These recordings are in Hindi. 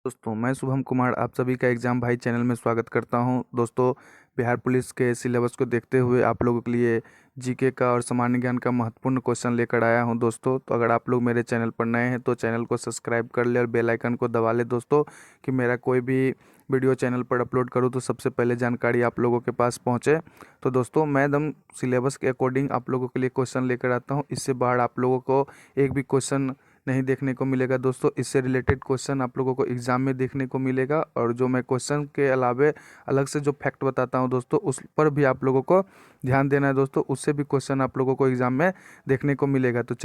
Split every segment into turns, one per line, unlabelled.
दोस्तों मैं शुभम कुमार आप सभी का एग्ज़ाम भाई चैनल में स्वागत करता हूं। दोस्तों बिहार पुलिस के सिलेबस को देखते हुए आप लोगों के लिए जीके का और सामान्य ज्ञान का महत्वपूर्ण क्वेश्चन लेकर आया हूं। दोस्तों तो अगर आप लोग मेरे चैनल पर नए हैं तो चैनल को सब्सक्राइब कर ले और बेल आइकन को दबा ले दोस्तों, कि मेरा कोई भी वीडियो चैनल पर अपलोड करूँ तो सबसे पहले जानकारी आप लोगों के पास पहुँचे। तो दोस्तों मैं एकदम सिलेबस के अकॉर्डिंग आप लोगों के लिए क्वेश्चन लेकर आता हूँ। इससे बाहर आप लोगों को एक भी क्वेश्चन नहीं देखने को मिलेगा दोस्तों। इससे रिलेटेड क्वेश्चन आप लोगों को एग्जाम में देखने को मिलेगा, और जो मैं क्वेश्चन के अलावे अलग से जो फैक्ट बताता हूं दोस्तों उस पर भी आप लोगों को ध्यान देना है दोस्तों। उससे भी क्वेश्चन आप लोगों को एग्जाम में देखने को मिलेगा। तो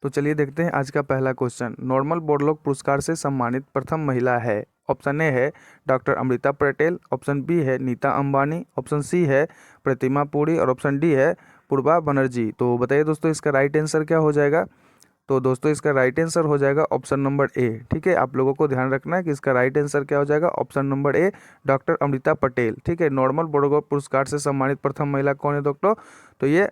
चलिए देखते हैं आज का पहला क्वेश्चन। नॉर्मल बोरलॉग पुरस्कार से सम्मानित प्रथम महिला है। ऑप्शन ए है doctor Amrita Patel, option B है नीता अंबानी, ऑप्शन सी है प्रतिमा पुरी और ऑप्शन डी है पूर्वा बनर्जी। तो बताइए दोस्तों इसका राइट आंसर क्या हो जाएगा। तो दोस्तों इसका राइट आंसर हो जाएगा ऑप्शन नंबर ए। ठीक है, आप लोगों को ध्यान रखना है कि इसका राइट आंसर क्या हो जाएगा, option number A doctor Amrita Patel. ठीक है, नॉर्मल बोरलॉग पुरस्कार से सम्मानित प्रथम महिला कौन है दोस्तों, तो ये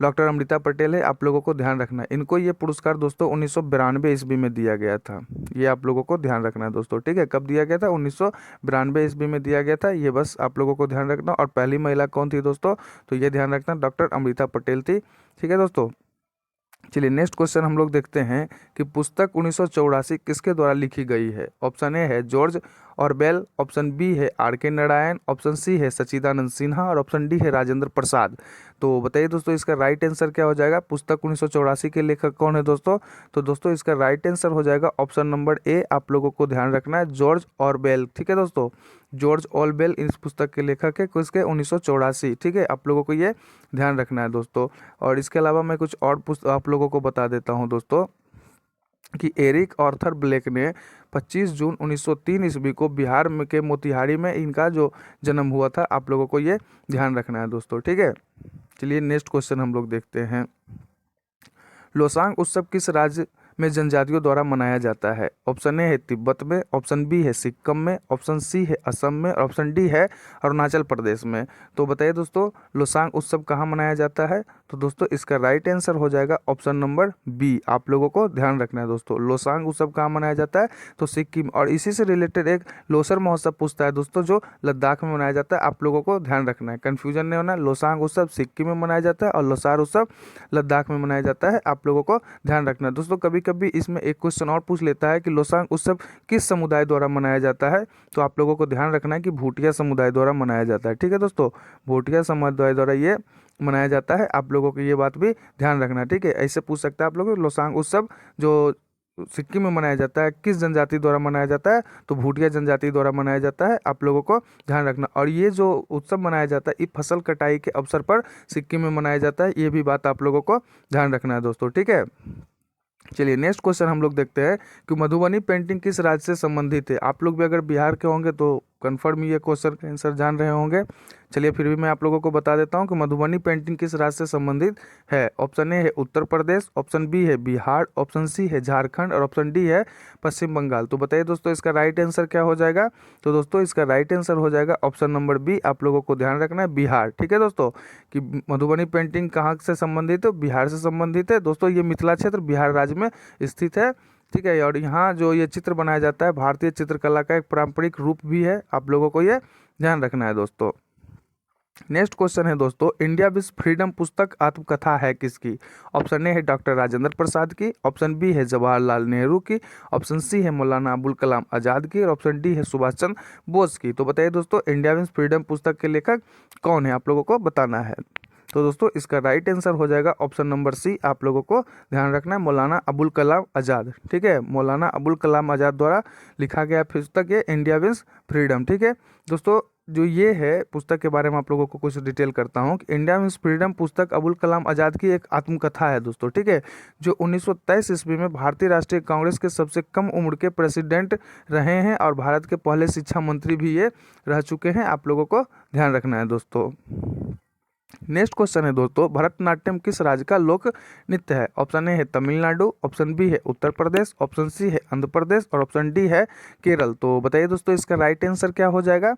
डॉक्टर अमृता पटेल है। आप लोगों को ध्यान रखना है, इनको ये पुरस्कार दोस्तों 1992 ईस्वी में दिया गया था। ये आप लोगों को ध्यान रखना है दोस्तों। ठीक है, कब दिया गया था, 1992 ईस्वी में दिया गया था। ये बस आप लोगों को ध्यान रखना। और पहली महिला कौन थी दोस्तों, तो ये ध्यान रखना डॉक्टर अमृता पटेल थी। ठीक है दोस्तों, चलिए नेक्स्ट क्वेश्चन हम लोग देखते हैं कि पुस्तक 1984 किसके द्वारा लिखी गई है। ऑप्शन ए है जॉर्ज ऑरवेल, ऑप्शन बी है आर के नारायण, ऑप्शन सी है सच्चिदानंद सिन्हा और ऑप्शन डी है राजेंद्र प्रसाद। तो बताइए दोस्तों इसका राइट आंसर क्या हो जाएगा। पुस्तक 1984 के लेखक कौन है दोस्तों, तो दोस्तों इसका राइट आंसर हो जाएगा ऑप्शन नंबर ए। आप लोगों को ध्यान रखना है जॉर्ज ऑरवेल। ठीक है दोस्तों, जॉर्ज ऑरवेल इस पुस्तक के लेखक है, किसके 1984। ठीक है, आप लोगों को ये ध्यान रखना है दोस्तों। और इसके अलावा मैं कुछ और आप लोगों को बता देता हूं दोस्तों कि एरिक आर्थर ब्लेक ने 25 जून 1903 ईस्वी को बिहार में के मोतिहारी में इनका जो जन्म हुआ था। आप लोगों को ये ध्यान रखना है दोस्तों। ठीक है, चलिए नेक्स्ट क्वेश्चन हम लोग देखते हैं। लोसांग उत्सव किस राज्य में जनजातियों द्वारा मनाया जाता है। ऑप्शन ए है तिब्बत में, ऑप्शन बी है सिक्किम में, ऑप्शन सी है असम में और ऑप्शन डी है अरुणाचल प्रदेश में। तो बताइए दोस्तों लोसांग उत्सव कहाँ मनाया जाता है, तो दोस्तों इसका राइट आंसर हो जाएगा ऑप्शन नंबर बी। आप लोगों को ध्यान रखना है दोस्तों, लोसांग उत्सव कहाँ मनाया जाता है, तो सिक्किम। और इसी से रिलेटेड एक लोसर महोत्सव पूछता है दोस्तों जो लद्दाख में मनाया जाता है। आप लोगों को ध्यान रखना है, कन्फ्यूजन नहीं होना। लोसांग उत्सव सिक्किम में मनाया जाता है और लोसार उत्सव लद्दाख में मनाया जाता है। आप लोगों को ध्यान रखना है दोस्तों। कभी कभी इसमें एक क्वेश्चन और पूछ लेता है कि लोसांग उत्सव किस समुदाय द्वारा मनाया जाता है, तो आप लोगों को ध्यान रखना है कि भूटिया समुदाय द्वारा मनाया जाता है। ठीक है दोस्तों, भूटिया समुदाय द्वारा ये मनाया जाता है। आप लोगों को ये बात भी ध्यान रखना है। ठीक है, ऐसे पूछ सकता है आप लोग लोसांग उत्सव जो सिक्किम में मनाया जाता है किस जनजाति द्वारा मनाया जाता है, तो भूटिया जनजाति द्वारा मनाया जाता है। आप लोगों को ध्यान रखना। और ये जो उत्सव मनाया जाता है ये फसल कटाई के अवसर पर सिक्किम में मनाया जाता है। ये भी बात आप लोगों को ध्यान रखना है दोस्तों। ठीक है, चलिए नेक्स्ट क्वेश्चन हम लोग देखते हैं कि मधुबनी पेंटिंग किस राज्य से संबंधित है। आप लोग भी अगर बिहार के होंगे तो कन्फर्म ये क्वेश्चन का आंसर जान रहे होंगे। चलिए फिर भी मैं आप लोगों को बता देता हूं कि मधुबनी पेंटिंग किस राज्य से संबंधित है। ऑप्शन ए है उत्तर प्रदेश, ऑप्शन बी है बिहार, ऑप्शन सी है झारखंड और ऑप्शन डी है पश्चिम बंगाल। तो बताइए दोस्तों इसका राइट आंसर क्या हो जाएगा, तो दोस्तों इसका राइट आंसर हो जाएगा ऑप्शन नंबर बी। आप लोगों को ध्यान रखना है बिहार। ठीक है दोस्तों, कि मधुबनी पेंटिंग कहाँ से संबंधित है, बिहार से संबंधित है दोस्तों। ये मिथिला क्षेत्र बिहार राज्य में स्थित है। ठीक है, और यहाँ जो ये चित्र बनाया जाता है भारतीय चित्रकला का एक पारंपरिक रूप भी है। आप लोगों को ये ध्यान रखना है दोस्तों। नेक्स्ट क्वेश्चन है दोस्तों, इंडिया विज फ्रीडम पुस्तक आत्मकथा है किसकी। ऑप्शन ए है डॉक्टर राजेंद्र प्रसाद की, ऑप्शन बी है जवाहरलाल नेहरू की, ऑप्शन सी है मौलाना अबुल कलाम आजाद की और ऑप्शन डी है सुभाष चंद्र बोस की। तो बताइए दोस्तों इंडिया विज फ्रीडम पुस्तक के लेखक कौन है, आप लोगों को बताना है। तो दोस्तों इसका राइट आंसर हो जाएगा ऑप्शन नंबर सी। आप लोगों को ध्यान रखना है मौलाना अबुल कलाम आज़ाद। ठीक है, मौलाना अबुल कलाम आज़ाद द्वारा लिखा गया पुस्तक ये इंडिया विंस फ्रीडम। ठीक है दोस्तों, जो ये है पुस्तक के बारे में आप लोगों को कुछ डिटेल करता हूँ कि इंडिया विंस फ्रीडम पुस्तक अबुल कलाम आज़ाद की एक आत्मकथा है दोस्तों। ठीक है, जो 1923 ईस्वी में भारतीय राष्ट्रीय कांग्रेस के सबसे कम उम्र के प्रेसिडेंट रहे हैं और भारत के पहले शिक्षा मंत्री भी ये रह चुके हैं। आप लोगों को ध्यान रखना है दोस्तों। नेक्स्ट क्वेश्चन है दोस्तों, भरतनाट्यम किस राज्य का लोक नृत्य है। ऑप्शन ए है तमिलनाडु, ऑप्शन बी है उत्तर प्रदेश, ऑप्शन सी है आंध्र प्रदेश और ऑप्शन डी है केरल। तो बताइए दोस्तों इसका राइट आंसर क्या हो जाएगा।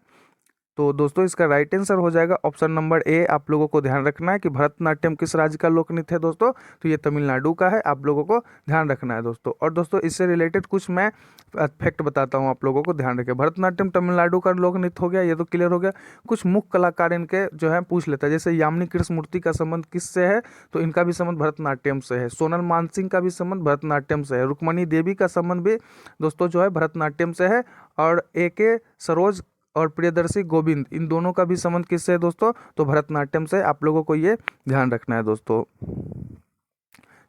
तो दोस्तों इसका राइट आंसर हो जाएगा ऑप्शन नंबर ए। आप लोगों को ध्यान रखना है कि भरतनाट्यम किस राज्य का लोक नृत्य है दोस्तों, तो ये तमिलनाडु का है, आप लोगों को ध्यान रखना है दोस्तों। और दोस्तों इससे रिलेटेड कुछ मैं फैक्ट बताता हूँ, आप लोगों को ध्यान रखें। भरतनाट्यम तमिलनाडु का लोक नृत्य हो गया, ये तो क्लियर हो गया। कुछ मुख्य कलाकार इनके जो है पूछ लेता है, जैसे यामिनी कृष्णमूर्ति का संबंध किससे है, तो इनका भी संबंध भरतनाट्यम से है। सोनल मानसिंह का भी संबंध भरतनाट्यम से है। रुक्मणी देवी का संबंध भी दोस्तों जो है भरतनाट्यम से है। और ए.के. सरोज और प्रियदर्शी गोविंद, इन दोनों का भी संबंध किससे है दोस्तों, तो भरतनाट्यम से। आप लोगों को ये ध्यान रखना है दोस्तों।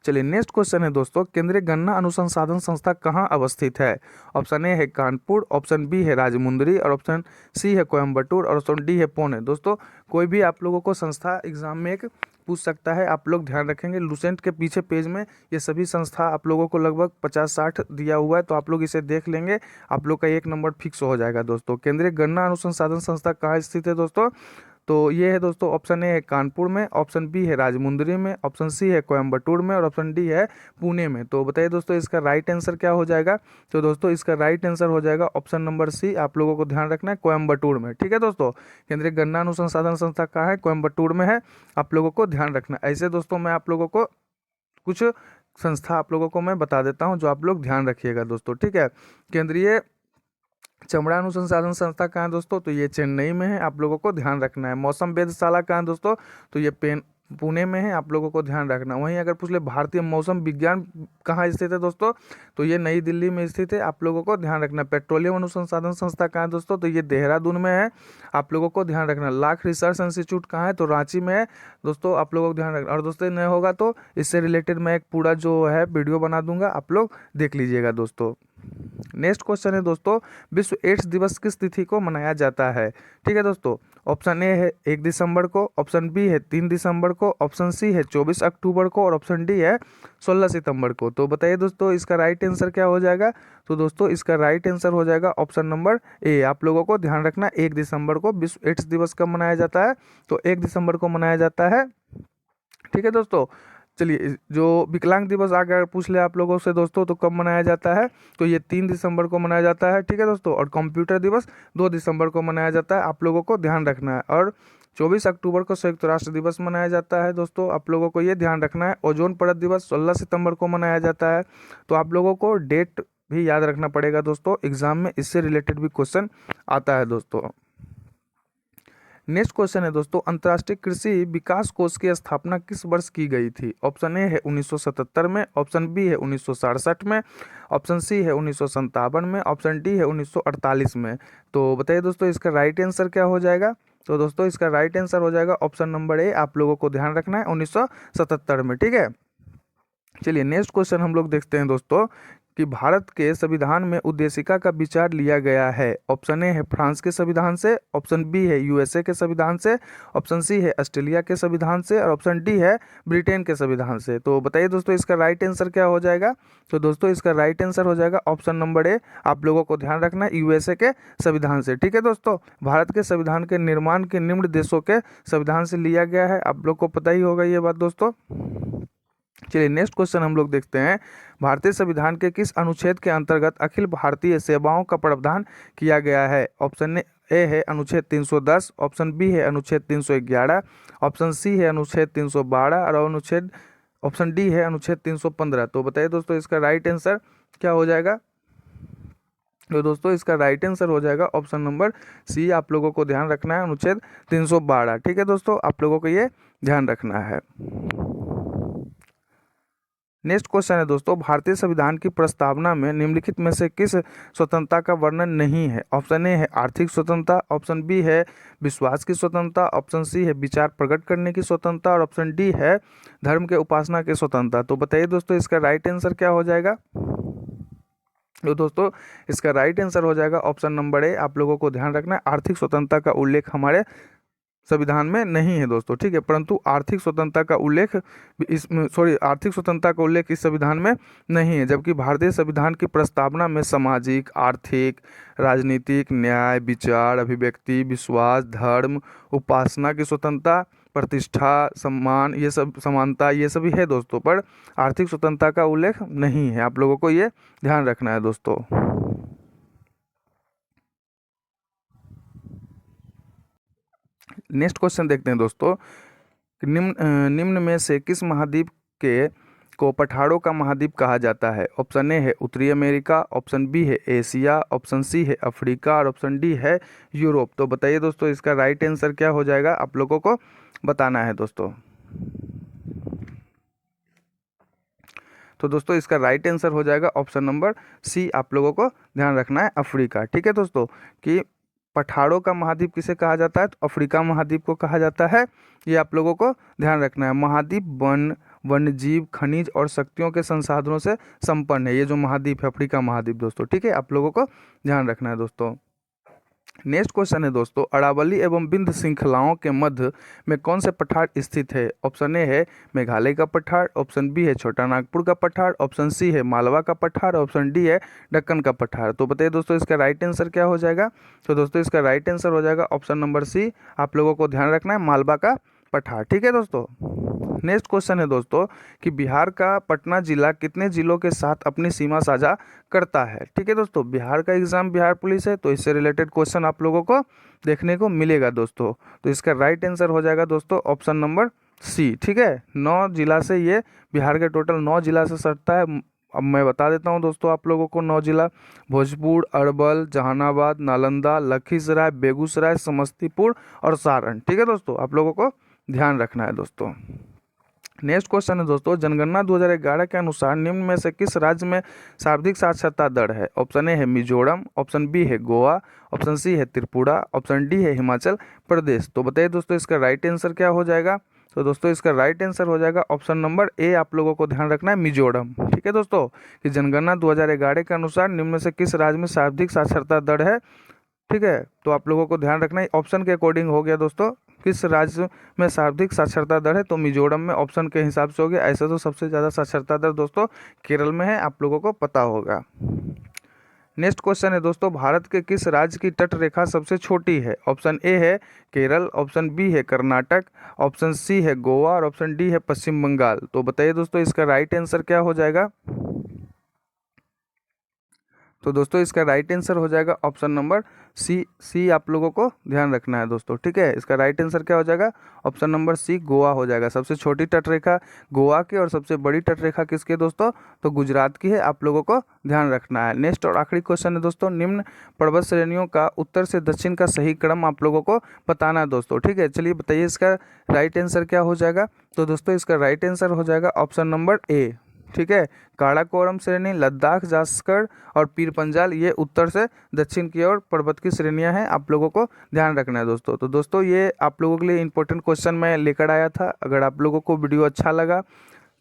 चलिए नेक्स्ट क्वेश्चन है दोस्तों, केंद्रीय गन्ना अनुसंधान संस्था कहाँ अवस्थित है। ऑप्शन ए है कानपुर, ऑप्शन बी है राजमुंदरी, और ऑप्शन सी है कोयम्बटूर, और ऑप्शन डी है पुणे। दोस्तों कोई भी आप लोगों को संस्था एग्जाम में एक पूछ सकता है, आप लोग ध्यान रखेंगे। लुसेंट के पीछे पेज में ये सभी संस्था आप लोगों को लगभग 50-60 दिया हुआ है, तो आप लोग इसे देख लेंगे, आप लोग का 1 नंबर फिक्स हो जाएगा दोस्तों। केंद्रीय गन्ना अनुसंधान संस्था कहाँ स्थित है दोस्तों, तो ये है दोस्तों, ऑप्शन ए है कानपुर में, ऑप्शन बी है राजमुंदरी में, ऑप्शन सी है कोयम्बटूर में, और ऑप्शन डी है पुणे में। तो बताइए दोस्तों इसका राइट आंसर क्या हो जाएगा, तो दोस्तों इसका राइट आंसर हो जाएगा ऑप्शन नंबर सी। आप लोगों को ध्यान रखना है कोयम्बटूर में, ठीक है दोस्तों। केंद्रीय गन्ना अनुसंधान संस्था कहाँ है, कोयम्बटूर में है, आप लोगों को ध्यान रखना। ऐसे दोस्तों मैं आप लोगों को कुछ संस्था आप लोगों को मैं बता देता हूँ, जो आप लोग ध्यान रखिएगा दोस्तों, ठीक है। केंद्रीय चमड़ा अनुसंधान संस्था कहाँ है दोस्तों, तो ये चेन्नई में है, आप लोगों को ध्यान रखना है। मौसम वेधशाला कहाँ है दोस्तों, तो ये पुणे में है, आप लोगों को ध्यान रखना। वहीं अगर पूछ ले भारतीय मौसम विज्ञान कहाँ स्थित है दोस्तों, तो ये नई दिल्ली में स्थित है, आप लोगों को ध्यान रखना। पेट्रोलियम अनुसंधान संस्था कहाँ है दोस्तों, तो ये देहरादून में है, आप लोगों को ध्यान रखना। लाख रिसर्च इंस्टीट्यूट कहाँ है, तो रांची में है दोस्तों, आप लोगों को ध्यान रखना। और दोस्तों नहीं होगा तो इससे रिलेटेड मैं एक पूरा जो है वीडियो बना दूंगा, आप लोग देख लीजिएगा दोस्तों। नेक्स्ट क्वेश्चन है दोस्तों, विश्व एड्स दिवस किस तिथि को मनाया जाता है, ठीक है दोस्तों। ऑप्शन ए है 1 दिसंबर को, ऑप्शन बी है 3 दिसंबर को, ऑप्शन सी है 24 अक्टूबर को, और ऑप्शन डी है 16 सितंबर को। तो बताइए दोस्तों इसका राइट आंसर क्या हो जाएगा, तो दोस्तों इसका राइट आंसर हो जाएगा ऑप्शन नंबर ए। आप लोगों को ध्यान रखना 1 दिसंबर को विश्व एड्स दिवस कब मनाया जाता है, तो 1 दिसंबर को मनाया जाता है, ठीक है दोस्तों। चलिए जो विकलांग दिवस अगर पूछ ले आप लोगों से दोस्तों, तो कब मनाया जाता है, तो ये 3 दिसंबर को मनाया जाता है, ठीक है दोस्तों। और कंप्यूटर दिवस 2 दिसंबर को मनाया जाता है, आप लोगों को ध्यान रखना है। और 24 अक्टूबर को संयुक्त राष्ट्र दिवस मनाया जाता है दोस्तों, आप लोगों को ये ध्यान रखना है। ओजोन परत दिवस 16 सितंबर को मनाया जाता है, तो आप लोगों को डेट भी याद रखना पड़ेगा दोस्तों, एग्जाम में इससे रिलेटेड भी क्वेश्चन आता है दोस्तों। नेक्स्ट क्वेश्चन है दोस्तों, अंतर्राष्ट्रीय कृषि विकास कोष की स्थापना किस वर्ष की गई थी। ऑप्शन ए है 1977 में, ऑप्शन बी है 1967 में, ऑप्शन सी है 1957 में, ऑप्शन डी है 1948 में। तो बताइए दोस्तों इसका राइट आंसर क्या हो जाएगा, तो दोस्तों इसका राइट आंसर हो जाएगा ऑप्शन नंबर ए। आप लोगों को ध्यान रखना है 1977 में, ठीक है। चलिए नेक्स्ट क्वेश्चन हम लोग देखते हैं दोस्तों, कि भारत के संविधान में उद्देशिका का विचार लिया गया है। ऑप्शन ए है फ्रांस के संविधान से, ऑप्शन बी है यूएसए के संविधान से, ऑप्शन सी है ऑस्ट्रेलिया के संविधान से, और ऑप्शन डी है ब्रिटेन के संविधान से। तो बताइए दोस्तों इसका राइट आंसर क्या हो जाएगा, तो दोस्तों इसका राइट आंसर हो जाएगा ऑप्शन नंबर ए। आप लोगों को ध्यान रखना है यूएसए के संविधान से, ठीक है दोस्तों। भारत के संविधान के निर्माण के निम्न देशों के संविधान से लिया गया है, आप लोग को पता ही होगा ये बात दोस्तों। चलिए नेक्स्ट क्वेश्चन हम लोग देखते हैं, भारतीय संविधान के किस अनुच्छेद के अंतर्गत अखिल भारतीय सेवाओं का प्रावधान किया गया है। ऑप्शन ए है अनुच्छेद 310, ऑप्शन बी है अनुच्छेद 311, ऑप्शन सी है अनुच्छेद 312, और ऑप्शन डी है अनुच्छेद 315। तो बताइए दोस्तों इसका राइट आंसर क्या हो जाएगा, तो दोस्तों इसका राइट आंसर हो जाएगा ऑप्शन नंबर सी। आप लोगों को ध्यान रखना है अनुच्छेद 312, ठीक है दोस्तों, आप लोगों को ये ध्यान रखना है। नेक्स्ट क्वेश्चन है दोस्तों, भारतीय संविधान की प्रस्तावना में निम्नलिखित में से किस स्वतंत्रता का वर्णन नहीं है। ऑप्शन ए है आर्थिक स्वतंत्रता, ऑप्शन बी है विश्वास की स्वतंत्रता, ऑप्शन सी है विचार प्रकट करने की स्वतंत्रता, और ऑप्शन डी है धर्म के उपासना की स्वतंत्रता। तो बताइए दोस्तों इसका राइट आंसर क्या हो जाएगा, तो दोस्तों इसका राइट आंसर हो जाएगा ऑप्शन नंबर ए। आप लोगों को ध्यान रखना है आर्थिक स्वतंत्रता का उल्लेख हमारे संविधान में नहीं है दोस्तों, ठीक है, परंतु आर्थिक स्वतंत्रता का उल्लेख आर्थिक स्वतंत्रता का उल्लेख इस संविधान में नहीं है, जबकि भारतीय संविधान की प्रस्तावना में सामाजिक, आर्थिक, राजनीतिक, न्याय, विचार, अभिव्यक्ति, विश्वास, धर्म, उपासना की स्वतंत्रता, प्रतिष्ठा, सम्मान, ये सब समानता, ये सभी है दोस्तों, पर आर्थिक स्वतंत्रता का उल्लेख नहीं है, आप लोगों को ये ध्यान रखना है दोस्तों। नेक्स्ट क्वेश्चन देखते हैं दोस्तों, कि निम्न में से किस महाद्वीप के को पठारों का महाद्वीप कहा जाता है? ऑप्शन ए है उत्तरी अमेरिका, ऑप्शन बी है एशिया, ऑप्शन सी है अफ्रीका और ऑप्शन डी है यूरोप। तो बताइए दोस्तों इसका राइट आंसर क्या हो जाएगा, आप लोगों को बताना है दोस्तों। तो दोस्तों इसका राइट आंसर हो जाएगा ऑप्शन नंबर सी, आप लोगों को ध्यान रखना है अफ्रीका। ठीक है दोस्तों, कि पठारों का महाद्वीप किसे कहा जाता है? तो अफ्रीका महाद्वीप को कहा जाता है। ये आप लोगों को ध्यान रखना है। महाद्वीप वन्यजीव, खनिज और शक्तियों के संसाधनों से संपन्न है, ये जो महाद्वीप है अफ्रीका महाद्वीप दोस्तों। ठीक है, आप लोगों को ध्यान रखना है दोस्तों। नेक्स्ट क्वेश्चन है दोस्तों, अरावली एवं विंध्य श्रृंखलाओं के मध्य में कौन से पठार स्थित है? ऑप्शन ए है मेघालय का पठार, ऑप्शन बी है छोटा नागपुर का पठार, ऑप्शन सी है मालवा का पठार, ऑप्शन डी है दक्कन का पठार। तो बताइए दोस्तों इसका राइट आंसर क्या हो जाएगा? तो दोस्तों इसका राइट आंसर हो जाएगा ऑप्शन नंबर सी, आप लोगों को ध्यान रखना है मालवा का पठार। ठीक है दोस्तों। नेक्स्ट क्वेश्चन है दोस्तों, कि बिहार का पटना जिला कितने जिलों के साथ अपनी सीमा साझा करता है? ठीक है दोस्तों, बिहार का एग्जाम बिहार पुलिस है तो इससे रिलेटेड क्वेश्चन आप लोगों को देखने को मिलेगा दोस्तों। तो इसका राइट आंसर हो जाएगा दोस्तों ऑप्शन नंबर सी। ठीक है, 9 जिला से ये बिहार के टोटल 9 जिला से सटता है। अब मैं बता देता हूँ दोस्तों आप लोगों को 9 जिला: भोजपुर, अरवल, जहानाबाद, नालंदा, लखीसराय, बेगूसराय, समस्तीपुर और सारण। ठीक है दोस्तों, आप लोगों को ध्यान रखना है दोस्तों। नेक्स्ट क्वेश्चन है दोस्तों, जनगणना 2011 के अनुसार निम्न में से किस राज्य में सर्वाधिक साक्षरता दर है? ऑप्शन ए है मिजोरम, ऑप्शन बी है गोवा, ऑप्शन सी है त्रिपुरा, ऑप्शन डी है हिमाचल प्रदेश। तो बताइए दोस्तों इसका राइट आंसर क्या हो जाएगा? तो दोस्तों इसका राइट आंसर हो जाएगा ऑप्शन नंबर ए, आप लोगों को ध्यान रखना है मिजोरम। ठीक है दोस्तों, कि जनगणना 2011 के अनुसार निम्न में से किस राज्य में सर्वाधिक साक्षरता दर है? ठीक है, तो आप लोगों को ध्यान रखना है ऑप्शन के अकॉर्डिंग हो गया दोस्तों, किस राज्य में सर्वाधिक साक्षरता दर है? तो मिजोरम में ऑप्शन के हिसाब से हो गया। ऐसा तो सबसे ज़्यादा साक्षरता दर दोस्तों केरल में है, आप लोगों को पता होगा। नेक्स्ट क्वेश्चन है दोस्तों, भारत के किस राज्य की तट रेखा सबसे छोटी है? ऑप्शन ए है केरल, ऑप्शन बी है कर्नाटक, ऑप्शन सी है गोवा और ऑप्शन डी है पश्चिम बंगाल। तो बताइए दोस्तों इसका राइट आंसर क्या हो जाएगा? तो दोस्तों इसका राइट आंसर हो जाएगा ऑप्शन नंबर सी, आप लोगों को ध्यान रखना है दोस्तों। ठीक है, इसका राइट आंसर क्या हो जाएगा? ऑप्शन नंबर सी, गोवा हो जाएगा। सबसे छोटी तटरेखा गोवा की और सबसे बड़ी तटरेखा किसकी दोस्तों? तो गुजरात की है, आप लोगों को ध्यान रखना है। नेक्स्ट और आखिरी क्वेश्चन है दोस्तों, निम्न पर्वत श्रेणियों का उत्तर से दक्षिण का सही क्रम आप लोगों को बताना है दोस्तों। ठीक है, चलिए बताइए इसका राइट आंसर क्या हो जाएगा? तो दोस्तों इसका राइट आंसर हो जाएगा ऑप्शन नंबर ए। ठीक है, काराकोरम श्रेणी, लद्दाख, जास्कर और पीर पंजाल, ये उत्तर से दक्षिण की ओर पर्वत की श्रेणियां हैं, आप लोगों को ध्यान रखना है दोस्तों। तो दोस्तों ये आप लोगों के लिए इंपॉर्टेंट क्वेश्चन मैं लेकर आया था। अगर आप लोगों को वीडियो अच्छा लगा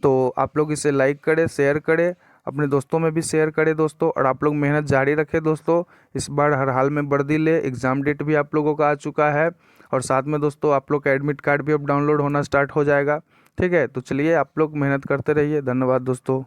तो आप लोग इसे लाइक करें, शेयर करें, अपने दोस्तों में भी शेयर करें दोस्तों। और आप लोग मेहनत जारी रखें दोस्तों, इस बार हर हाल में वर्दी ले, एग्ज़ाम डेट भी आप लोगों का आ चुका है और साथ में दोस्तों आप लोग का एडमिट कार्ड भी अब डाउनलोड होना स्टार्ट हो जाएगा। ठीक है, तो चलिए आप लोग मेहनत करते रहिए। धन्यवाद दोस्तों।